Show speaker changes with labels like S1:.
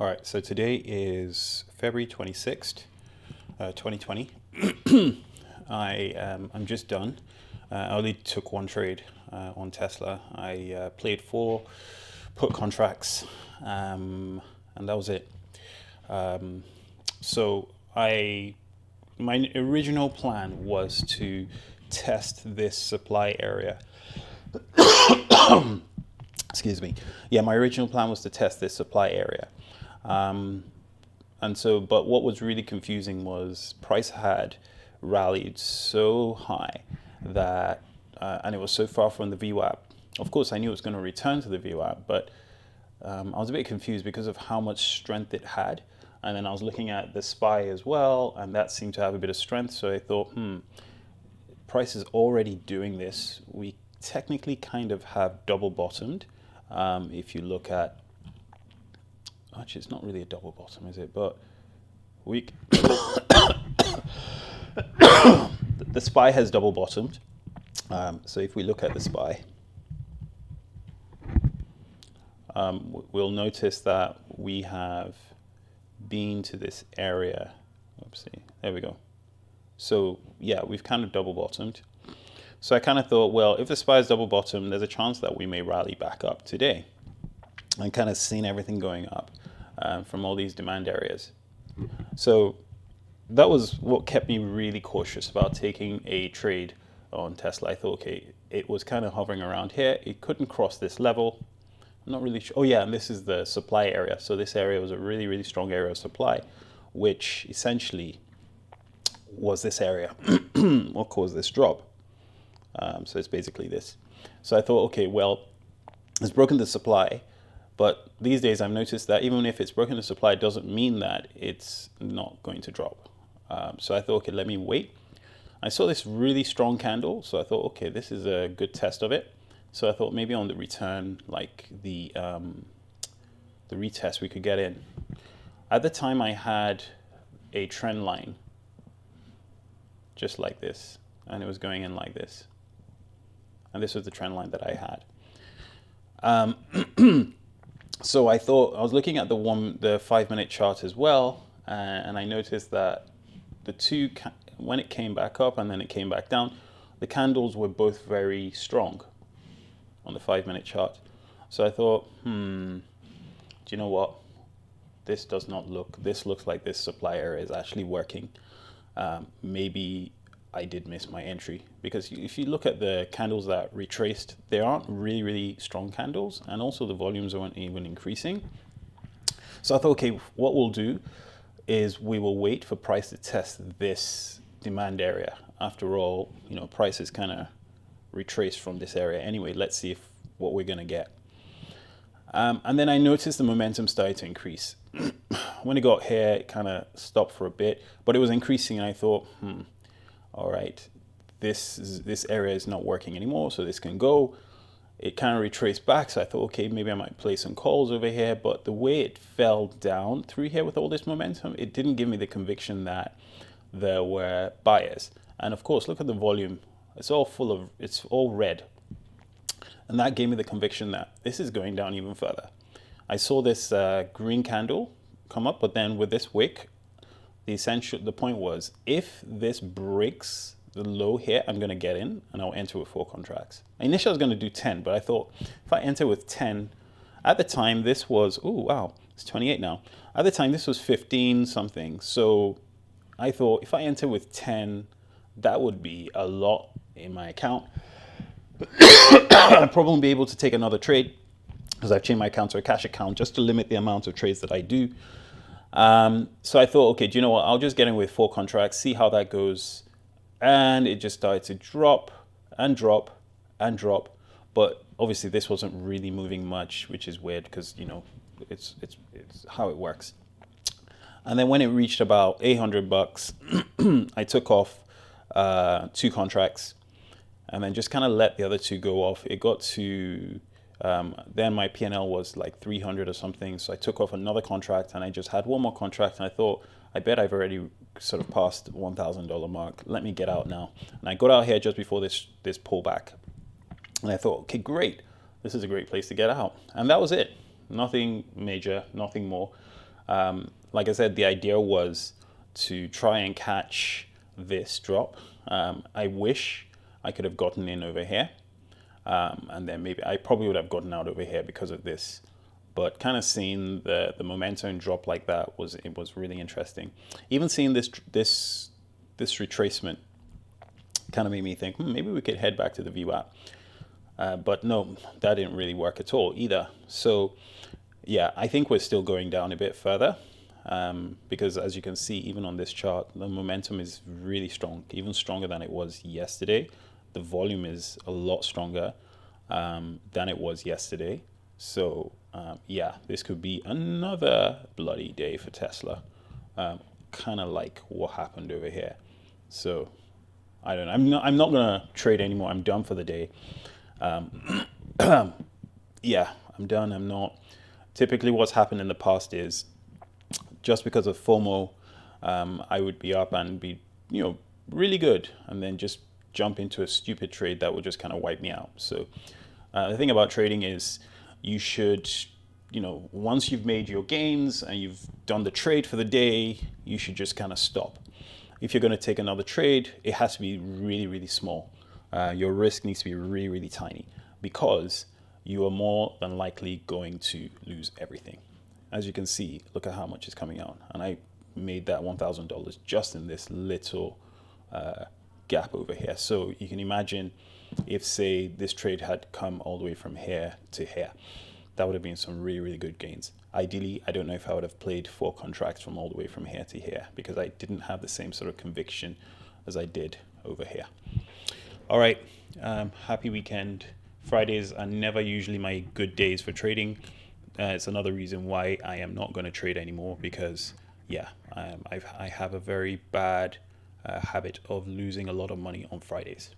S1: All right, so today is February 26th, 2020. I'm just done. I only took one trade on Tesla. I played four put contracts, and that was it. Um, so my original plan was to test this supply area. Excuse me. Yeah, my original plan was to test this supply area. Um, And so, but what was really confusing was price had rallied so high that, and it was so far from the VWAP. Of course, I knew it was going to return to the VWAP, but I was a bit confused because of how much strength it had. And then I was looking at the SPY as well, and that seemed to have a bit of strength. So I thought, price is already doing this. We technically kind of have double bottomed. If you look at, actually, it's not really a double bottom, is it? But we the SPY has double bottomed. So if we look at the SPY, we'll notice that we have been to this area. Oopsie, there we go. So yeah, we've kind of double bottomed. So I kind of thought, well, if the SPY is double bottomed, there's a chance that we may rally back up today. And kind of seen everything going up from all these demand areas. So that was what kept me really cautious about taking a trade on Tesla. I thought, okay, it was kind of hovering around here. It couldn't cross this level. I'm not really sure. Oh yeah, and this is the supply area. So this area was a really, really strong area of supply, which essentially was this area. What caused this drop? So it's basically this. So I thought, okay, well, it's broken the supply. But these days I've noticed that even if it's broken the supply, it doesn't mean that it's not going to drop. So I thought, okay, let me wait. I saw this really strong candle, so I thought, okay, this is a good test of it. So I thought maybe on the return, like the retest, we could get in. At the time, I had a trend line just like this, and it was going in like this. And this was the trend line that I had. So I thought, I was looking at the 5-minute chart as well, and I noticed that when it came back up and then it came back down, the candles were both very strong on the 5-minute chart. So I thought, do you know what? This looks like this supply area is actually working. Maybe I did miss my entry, because if you look at the candles that retraced, they aren't really, really strong candles, and also the volumes aren't even increasing. So I thought, okay, what we'll do is we will wait for price to test this demand area. After all, price is kind of retraced from this area anyway. Let's see what we're going to get. And then I noticed the momentum started to increase. When it got here, it kind of stopped for a bit, but it was increasing, and I thought, all right, this area is not working anymore, so this can go. It kind of retraced back, so I thought, okay, maybe I might play some calls over here, but the way it fell down through here with all this momentum, it didn't give me the conviction that there were buyers. And of course, look at the volume. It's all red. And that gave me the conviction that this is going down even further. I saw this green candle come up, but then with this wick, the point was, if this breaks the low here, I'm going to get in and I'll enter with 4 contracts. Initially I was going to do 10, but I thought if I enter with 10, at the time this was, oh wow, it's 28 now. At the time this was 15 something. So I thought if I enter with 10, that would be a lot in my account. I'd probably be able to take another trade, because I've changed my account to a cash account just to limit the amount of trades that I do. So I thought, okay, do you know what? I'll just get in with 4 contracts, see how that goes. And it just started to drop and drop and drop. But obviously this wasn't really moving much, which is weird, because, it's how it works. And then when it reached about $800, I took off 2 contracts and then just kind of let the other 2 go off. It got to then my P&L was like 300 or something, so I took off another contract and I just had 1 more contract, and I thought, I bet I've already sort of passed $1,000 mark. Let me get out now. And I got out here just before this pullback, and I thought, okay, great, this is a great place to get out. And that was it. Nothing major, nothing more. Like I said, the idea was to try and catch this drop. I wish I could have gotten in over here. And then maybe I probably would have gotten out over here because of this. But kind of seeing the momentum drop like that was really interesting. Even seeing this retracement kind of made me think, maybe we could head back to the VWAP. But no, that didn't really work at all either. So yeah, I think we're still going down a bit further, because as you can see, even on this chart, the momentum is really strong, even stronger than it was yesterday. The volume is a lot stronger than it was yesterday. So yeah, this could be another bloody day for Tesla, kind of like what happened over here. So I don't know. I'm not gonna trade anymore. I'm done for the day. Yeah, I'm done. I'm not. Typically, what's happened in the past is just because of FOMO, I would be up and be, really good, and then just jump into a stupid trade that would just kind of wipe me out. So the thing about trading is you should, once you've made your gains and you've done the trade for the day, you should just kind of stop. If you're going to take another trade, it has to be really, really small. Your risk needs to be really, really tiny, because you are more than likely going to lose everything. As you can see, look at how much is coming out. And I made that $1,000 just in this little gap over here. So you can imagine if, say, this trade had come all the way from here to here, that would have been some really, really good gains. Ideally, I don't know if I would have played 4 contracts from all the way from here to here, because I didn't have the same sort of conviction as I did over here. All right, happy weekend. Fridays are never usually my good days for trading. It's another reason why I am not going to trade anymore, because yeah, I have a very bad habit of losing a lot of money on Fridays.